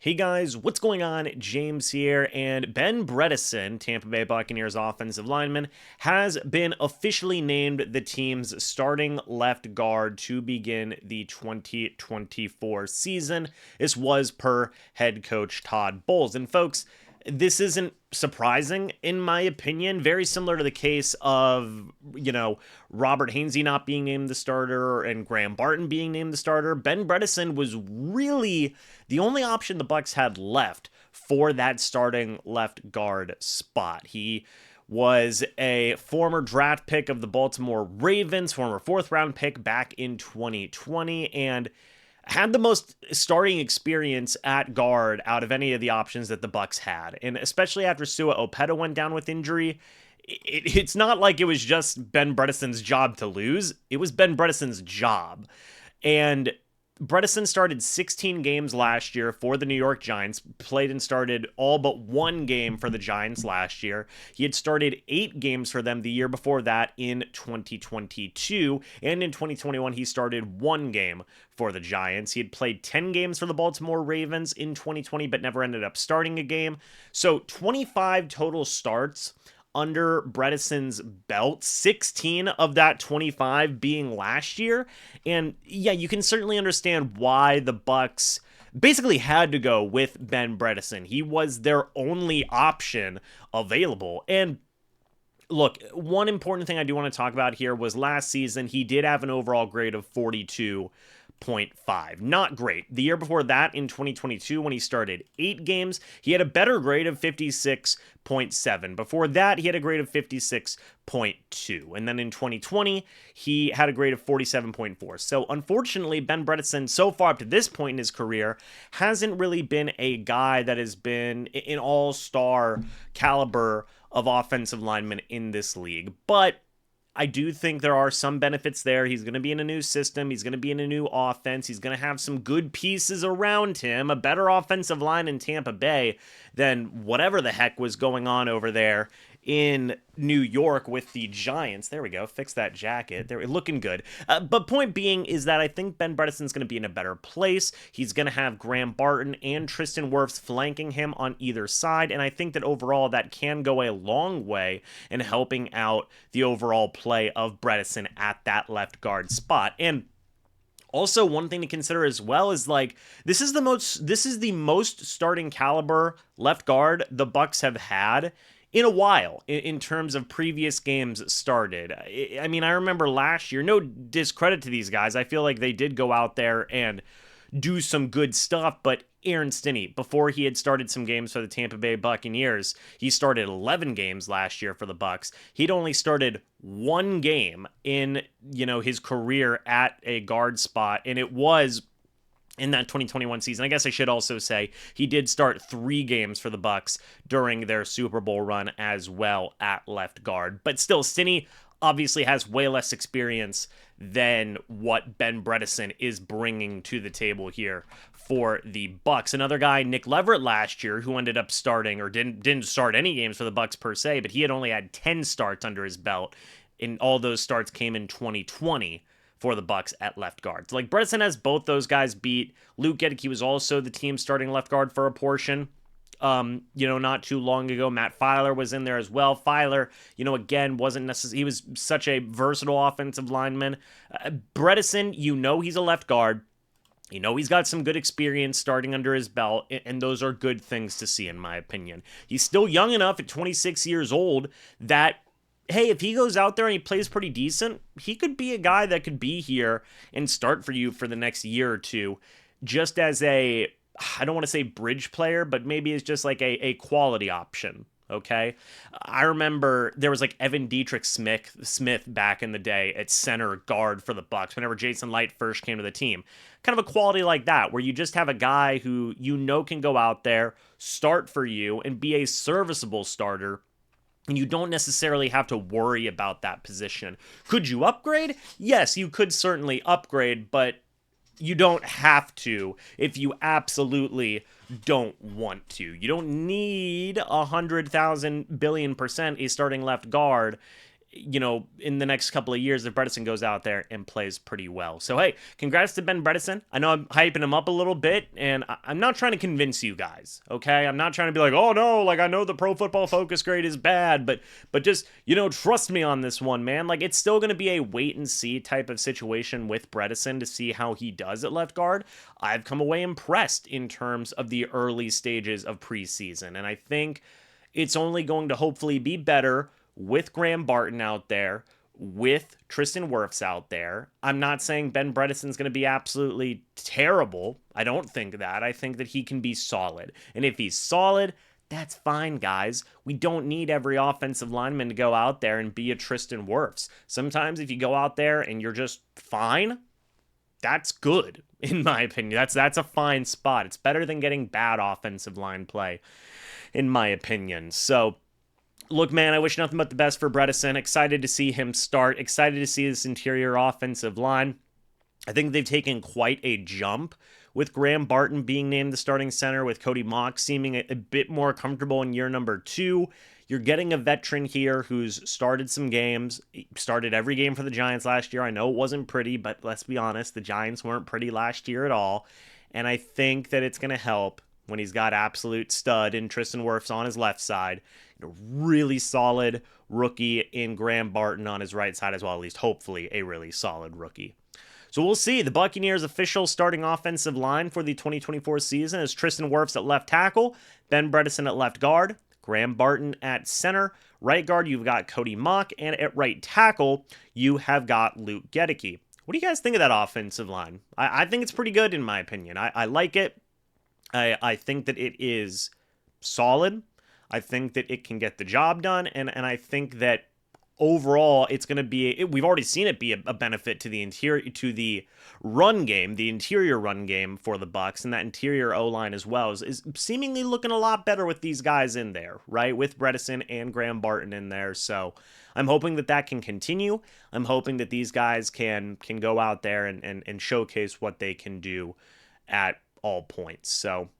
Hey guys, what's going on? James here, and Ben Bredeson, Tampa Bay Buccaneers offensive lineman, has been officially named the team's starting left guard to begin the 2024 season. This was per head coach Todd Bowles. And folks, this isn't surprising in my opinion. Very similar to the case of, Robert Hainsey not being named the starter and Graham Barton being named the starter. Ben Bredeson was really the only option the Bucs had left for that starting left guard spot. He was a former draft pick of the Baltimore Ravens, former fourth round pick back in 2020, and had the most starting experience at guard out of any of the options that the Bucs had. And especially after Sua Opeta went down with injury, it's not like it was just Ben Bredeson's job to lose. It was Ben Bredeson's job. And Bredeson started 16 games last year for the New York Giants, played and started all but one game for the Giants last year. He had started 8 games for them the year before that in 2022, and in 2021 he started 1 game for the Giants. He had played 10 games for the Baltimore Ravens in 2020, but never ended up starting a game. So 25 total starts under Bredeson's belt, 16 of that 25 being last year. And yeah, you can certainly understand why the Bucs basically had to go with Ben Bredeson. He was their only option available. And look, one important thing I do want to talk about here was last season, he did have an overall grade of 42.5. Not great. The year before that, in 2022, when he started 8 games, he had a better grade of 56.7. Before that, he had a grade of 56.2. And then in 2020, he had a grade of 47.4. So unfortunately, Ben Bredeson, so far up to this point in his career, hasn't really been a guy that has been an all-star caliber of offensive lineman in this league. But I do think there are some benefits there. He's going to be in a new system. He's going to be in a new offense. He's going to have some good pieces around him, a better offensive line in Tampa Bay than whatever the heck was going on over there in New York with the Giants. There we go. Fix that jacket. They're looking good. But point being is that I think Ben Bredeson's going to be in a better place. He's going to have Graham Barton and Tristan Wirfs flanking him on either side. And I think that overall that can go a long way in helping out the overall play of Bredeson at that left guard spot. And also, one thing to consider as well is this is the most starting caliber left guard the Bucs have had in a while, in terms of previous games started. I mean, I remember last year, no discredit to these guys, I feel like they did go out there and do some good stuff, but Aaron Stinney, before he had started some games for the Tampa Bay Buccaneers, he started 11 games last year for the Bucs. He'd only started 1 game in, his career at a guard spot, and it was in that 2021 season. I guess I should also say he did start 3 games for the Bucs during their Super Bowl run as well at left guard. But still, Stinney obviously has way less experience than what Ben Bredeson is bringing to the table here for the Bucs. Another guy, Nick Leverett last year, who ended up starting or didn't start any games for the Bucs per se, but he had only had 10 starts under his belt, and all those starts came in 2020 for the Bucs at left guard. So Bredeson has both those guys beat. Luke Gedeke was also the team starting left guard for a portion. Not too long ago. Matt Filer was in there as well. Filer, again, wasn't necessarily, he was such a versatile offensive lineman. Bredeson, he's a left guard. He's got some good experience starting under his belt, and those are good things to see, in my opinion. He's still young enough at 26 years old that, hey, if he goes out there and he plays pretty decent, he could be a guy that could be here and start for you for the next year or two, just as I don't want to say bridge player, but maybe it's just like a quality option, okay? I remember there was Evan Dietrich Smith back in the day at center guard for the Bucs whenever Jason Light first came to the team. Kind of a quality like that, where you just have a guy who can go out there, start for you, and be a serviceable starter, and you don't necessarily have to worry about that position. Could you upgrade? Yes, you could certainly upgrade, but you don't have to if you absolutely don't want to. You don't need 100,000 billion% a starting left guard in the next couple of years if Bredeson goes out there and plays pretty well. So, hey, congrats to Ben Bredeson. I know I'm hyping him up a little bit, and I'm not trying to convince you guys, okay? I'm not trying to be like, oh, no, like, I know the Pro Football Focus grade is bad, but just, trust me on this one, man. Like, it's still going to be a wait-and-see type of situation with Bredeson to see how he does at left guard. I've come away impressed in terms of the early stages of preseason, and I think it's only going to hopefully be better with Graham Barton out there, with Tristan Wirfs out there. I'm not saying Ben Bredeson's going to be absolutely terrible. I don't think that. I think that he can be solid. And if he's solid, that's fine, guys. We don't need every offensive lineman to go out there and be a Tristan Wirfs. Sometimes if you go out there and you're just fine, that's good, in my opinion. That's a fine spot. It's better than getting bad offensive line play, in my opinion. So, look, man, I wish nothing but the best for Bredeson. Excited to see him start. Excited to see this interior offensive line. I think they've taken quite a jump with Graham Barton being named the starting center, with Cody Mock seeming a bit more comfortable in year number 2. You're getting a veteran here who's started some games. He started every game for the Giants last year. I know it wasn't pretty, but let's be honest, the Giants weren't pretty last year at all. And I think that it's going to help when he's got absolute stud in Tristan Wirfs on his left side, a really solid rookie in Graham Barton on his right side as well, at least hopefully a really solid rookie. So we'll see. The Buccaneers' official starting offensive line for the 2024 season is Tristan Wirfs at left tackle, Ben Bredeson at left guard, Graham Barton at center. Right guard, you've got Cody Mock, and at right tackle, you have got Luke Gedeke. What do you guys think of that offensive line? I think it's pretty good in my opinion. I like it. I think that it is solid. I think that it can get the job done, and I think that overall it's going to be, we've already seen it be a benefit to the interior, to the run game, the interior run game for the Bucs, and that interior O-line as well is seemingly looking a lot better with these guys in there, right? With Bredeson and Graham Barton in there. So I'm hoping that that can continue. I'm hoping that these guys can go out there and showcase what they can do at all points. So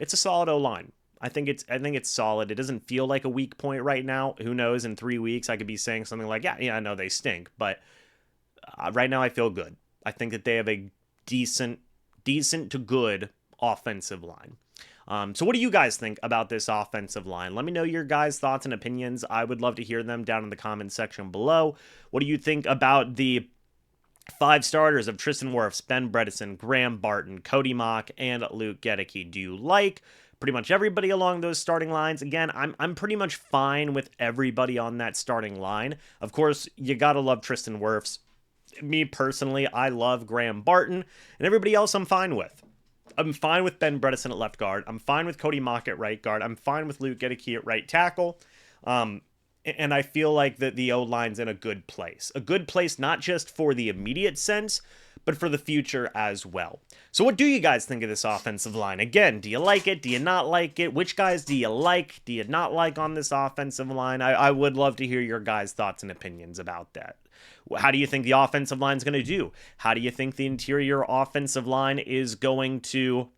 it's a solid O-line. I think it's solid. It doesn't feel like a weak point right now. Who knows? In 3 weeks, I could be saying something like, yeah, I know they stink. But right now, I feel good. I think that they have a decent to good offensive line. So what do you guys think about this offensive line? Let me know your guys' thoughts and opinions. I would love to hear them down in the comments section below. What do you think about the 5 starters of Tristan Wirfs, Ben Bredeson, Graham Barton, Cody Mock, and Luke Gedeke? Do you like pretty much everybody along those starting lines? Again, I'm pretty much fine with everybody on that starting line. Of course, you gotta love Tristan Wirfs. Me personally, I love Graham Barton, and everybody else I'm fine with. I'm fine with Ben Bredeson at left guard. I'm fine with Cody Mock at right guard. I'm fine with Luke Gedeke at right tackle. And I feel like that the O-line's in a good place. A good place not just for the immediate sense, but for the future as well. So what do you guys think of this offensive line? Again, do you like it? Do you not like it? Which guys do you like? Do you not like on this offensive line? I would love to hear your guys' thoughts and opinions about that. How do you think the offensive line is going to do? How do you think the interior offensive line is going to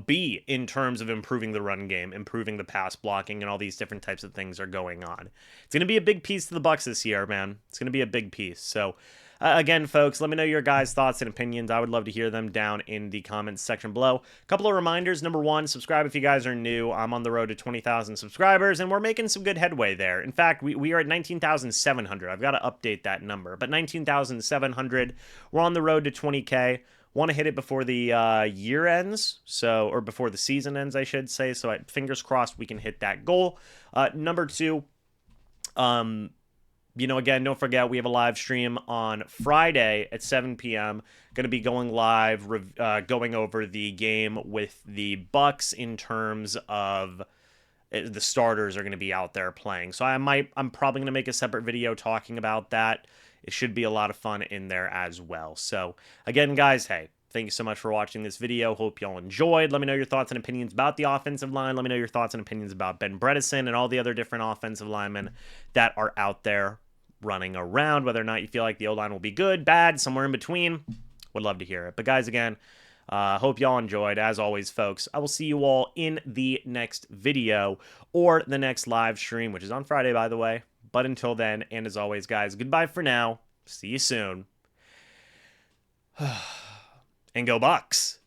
be in terms of improving the run game, improving the pass blocking, and all these different types of things are going on? It's going to be a big piece to the Bucs this year, man. It's going to be a big piece. So, again, folks, let me know your guys' thoughts and opinions. I would love to hear them down in the comments section below. A couple of reminders. Number 1, subscribe if you guys are new. I'm on the road to 20,000 subscribers, and we're making some good headway there. In fact, we are at 19,700. I've got to update that number, but 19,700. We're on the road to 20K. Want to hit it before the year ends, or before the season ends, I should say. So fingers crossed we can hit that goal. Number 2, again, don't forget we have a live stream on Friday at 7 p.m. Going to be going live, going over the game with the Bucs in terms of the starters are going to be out there playing. So I'm probably going to make a separate video talking about that. It should be a lot of fun in there as well. So again, guys, hey, thank you so much for watching this video. Hope y'all enjoyed. Let me know your thoughts and opinions about the offensive line. Let me know your thoughts and opinions about Ben Bredeson and all the other different offensive linemen that are out there running around, whether or not you feel like the O-line will be good, bad, somewhere in between. Would love to hear it. But guys, again, hope y'all enjoyed. As always, folks, I will see you all in the next video or the next live stream, which is on Friday, by the way. But until then, and as always, guys, goodbye for now. See you soon. And go Bucs.